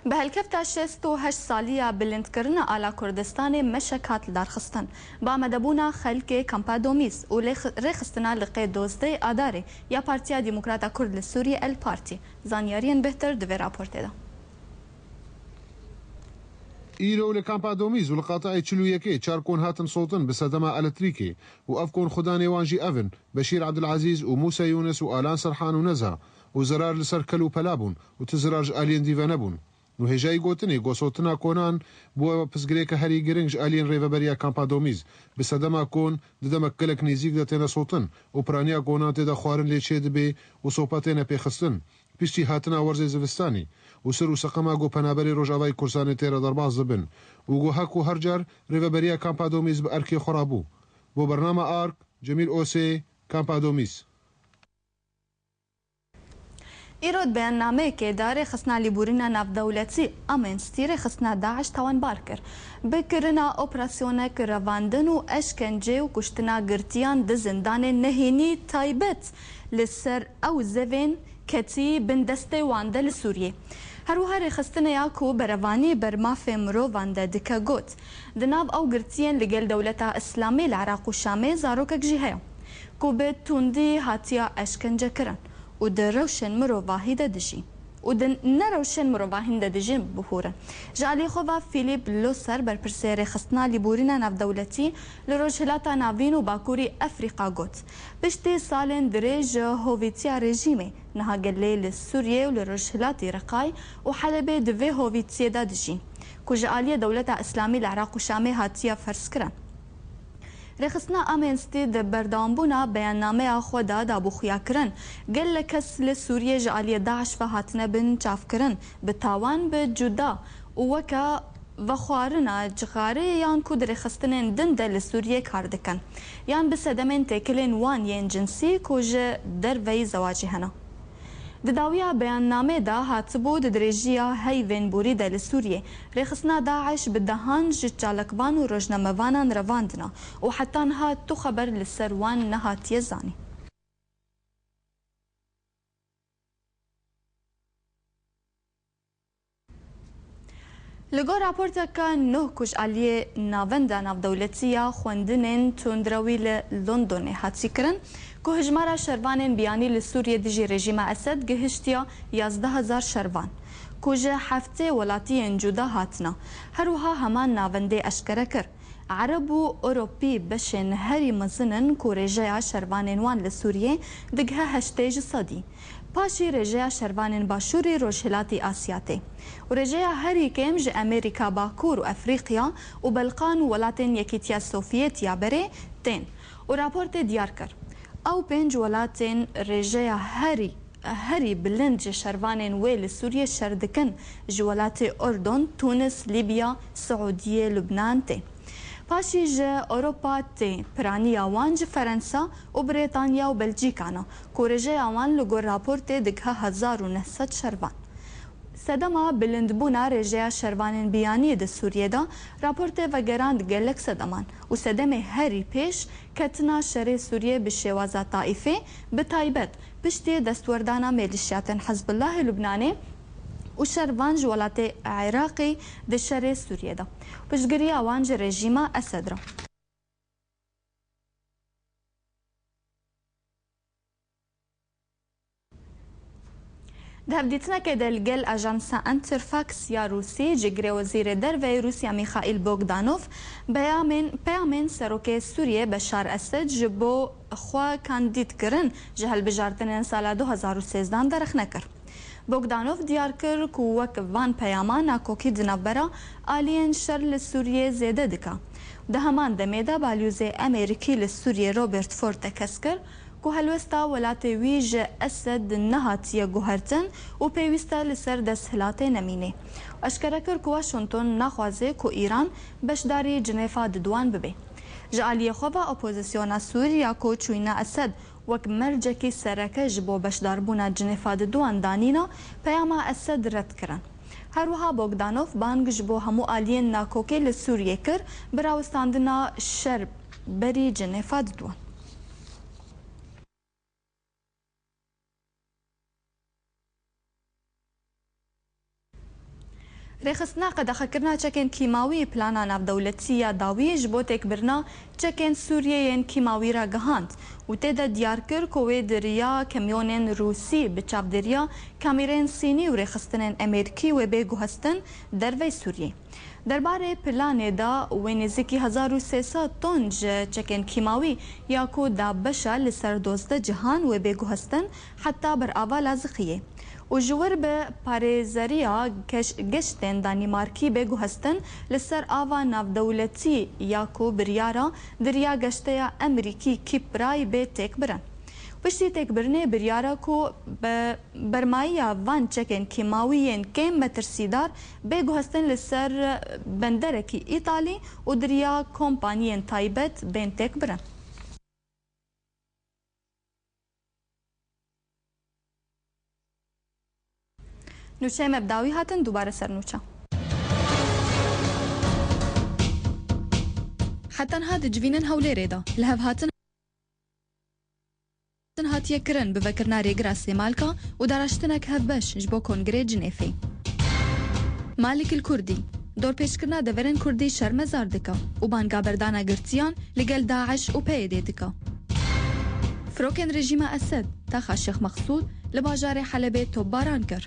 به هلکفتا 68 سالیه بلندکردن آلا کردستان مشک هات لدارخستن با مدبونا خلک کمپادومیز و رخستنا لقی دوزده آداره یا پارتیا دیموکراتا کرد لسوریه الپارتی زانیارین بهتر دوی راپورته ده. إيرو لكامبادوميز والقطاع تشلويكي تشاركون هاتن صوتن بسدما الكتريكي وأفكون خداني وانجي أفن بشير عبد العزيز وموسى يونس وآلان سرحان ونزها وزرار لسركل وبلابون وتزراج آلين ديفانبون وهجاي قوتني قوصوتنا كونان بوا بسقريك هاري جرينج آلين ريفابريا كامبادوميز بسدما كون ددمك كلك نيزيك دتنا صوتن وبرانيا كونان تدا خوارن ليشيد بي وصوباتنا بيخستن بيشتي هاتنا ورزي زفستاني وسر وسقما جو پنابري روجاوي كورساني تيرا درباز زبن وجو هاكو هرجر ريفابريا كامبادوميز بأركي خرابو بو برنامج آرك جميل أوسي كامبادوميز ایرود بیاننامه که داره خصنا لیبورینا نافدولتی امنستیر خصنا داعش توان بارکر بکرنا اپراسیونه که رواندن و اشکنجه و کشتنا گرتیان ده زندان نهینی تایبت لسر او زوین کتی بندسته وانده لسوریه هروها رخصتنا یاکو بروانی برمافه مرو وانده دکا گوت دناب او گرتیان لگل دولتا اسلامی العراق و شامه زاروکک جیهیا کو به توندی هاتیا اشکنجه کرن و در روشن مروواهی دجی و در نروشن مروواهی دجی بهورن جالی خواه فیلیپ لوسر برپرسیر خستنا لیبورینا نافدولتی لروجهلاتا ناوین و باکوری افریقا گوت بشتی سالن دریج هویتیا رژیمه نها گلی لسوریه و لروجهلاتی رقای و حلبه دوی هویتیه دجی کجالی دولتا اسلامی العراق و شامه هاتیا فرس کرن رخصنا امنستی د بردامبونا بیاننامه خدا د ابوخیا کرن گل کس لسوریه جالی داعش و هاتنه بن چاف کرن به تاوان به جدا وکا و خوارنا جغاره یان کو درخستنین دن دل سوریه کار دکن یان بسدمن تکلین وان ین جنسی کوژ در وی زواجی هنا دداویا بیان نامه دا هاتبو درجیا هیوین بوری دل سوریه رخصنا داعش بدهان جچالکوان و روزنامه‌وانان رواندنا و حتی انها تو خبر لسروان نهات یزانی لگو راپورتک نه کش علیه ناونده نافدولتیه خوندنین تندروی لندن حدسی کرن که هجمارا شروانین بیانی لسوریه دیجی رژیم اسد گهشتیا 11,000 شروان که جه هفته ولاتی انجودا هاتنا هروها همان ناونده اشکره کر عرب و اوروپی بشن هری مزنن که رژه شروانین وان لسوریه دگه هشتیج صدی پاشی رژه شروانین باشوری روشهلاتی آسیاتی و رژه هری کم جه امریکا باکور و افریقیا و بلقان و ولاتین یکیتیا سوفیتیا بره تین و راپورت دیار کر او پنج ولاتین رژه هری بلند جه شروانین ویل سوریه شردکن جولات اردن، تونس، لیبیا، سعودیه، لبنان تین پاشی جه اوروپا تی پرانی آوان جه فرنسا و بریتانیا و بلژیکانا که رژه آوان لگو راپورت دگه 1900 شروان سدما بلندبونا رژه شروانین بیانی ده سوریه دا راپورت وگراند گلک سدمان و سدم هری پیش کتنا شر سوریه بشوازا طائفه بتایبت پشتی دستوردانا میلیشیاتن حزب الله لبناني و شروان جولات عراقي ده شر سوریه دا پشگری آوانج رژیما اسد را دهبدیتنا که دلگل اجانسا انترفاکس یا روسی جگره وزیر دروی روسیا میخائیل بوگدانوف پیامین سروک سوریه بشار اسد جبو خوا کاندید کرن جهل بجارتن سال 2013 درخ نکر بوگدانوف دیار کر که وک وان پیامان ناکوکی دنابرا آلین شر لسوریه زیده دکا ده همان دمیده بالیوز امریکی لسوریه روبرت فورد کس کر که هلوستا ولات ویج اسد نهاتیه گوهرتن و پیوستا لسر دستهلات نمینه اشکره کر که واشنطن نخوازه که ایران بشداری جنیفا ددوان ببه جعالی خواه اپوزیسیونا سوریا که چوینا اسد وک مرجکی سرکه جبو بشداربونا جنیفا ددوان دانینا پیاما اسد رد کرن هروها بوگدانوف بانگ جبو همو آلین ناکوکه لسوریه کر براوستاندنا شرب بری جنیفا ددوان رخصنا قد خكرنا چکن کیماوی پلانا نافدولتیه داوی جبو تکبرنا چکن سوریه کیماوی را گهاند و تیدا دیار کر کوی دریا کمیونین روسی بچاب دریا کامیرین سینی و رخصتنین امریکی و بیگو هستن دروی سوریه درباره پلان دا و نزدیکی 1300 تن چکن کیماوی یا کو دا بشا لسر دوزده جهان و بیگو هستن حتی بر آوا لازخیه و جور به پارێزەریە گەشتên دانیمارکی بێگو هەستن لەسەر ئاوا ناودەوڵەتی یاکو بریارە دریا گەشتەیە ئەمریکی کیپرای بێ تێکبرن. پشتی تێکبرنê biryara ku bermayiya van çekên kîmawiyên kêm metirsidar bêgu hestin li ser benderekî Îtalî û diriya kompaniyên taybet bên têkbirin. نوچه مبداوی هاتن دوباره سر نوچه حتی هاد جوینن هولیره دا لهف هاتن هاتیه کرن بفکرنا ریگرا سیمالکا و دارشتنک هف بش جبو کنگره جنیفی مالک الکردی دور پیشکرنا دورن کردی شرمزار دکا و بانگا بردانا گرتیان لگل داعش و پیده دکا فروکن رژیم اسد تا خاشخ مقصود لباجار حلبه توباران کر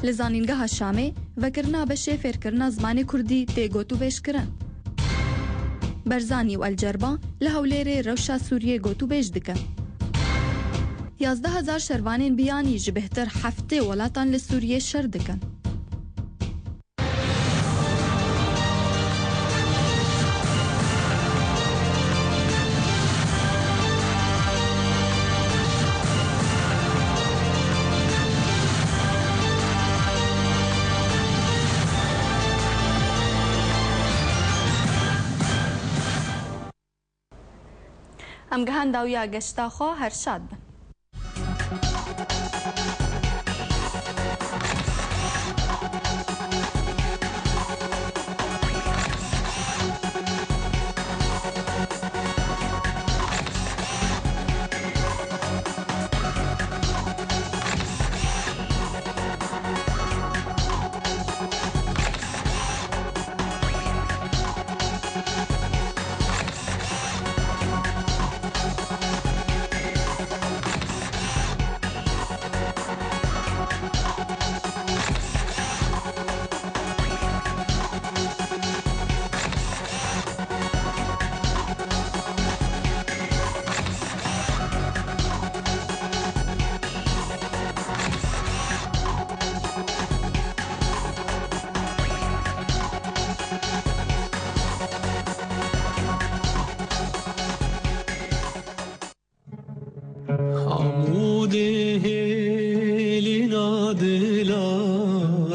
لزانینگاه شامه وکرنا بشه فیرکرنا زمان کردی تیگوتو بیش کرن. برزانی و الجربا لحولیر روشا سوریه گوتو بیش دکن. 11,000 شروانین بیانی جبهتر هفته ولاتان لسوریه شر دکن. ام گهان داویا گشتا خو هر شاد بن.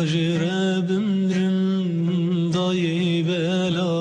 جرب مدرم دای بلا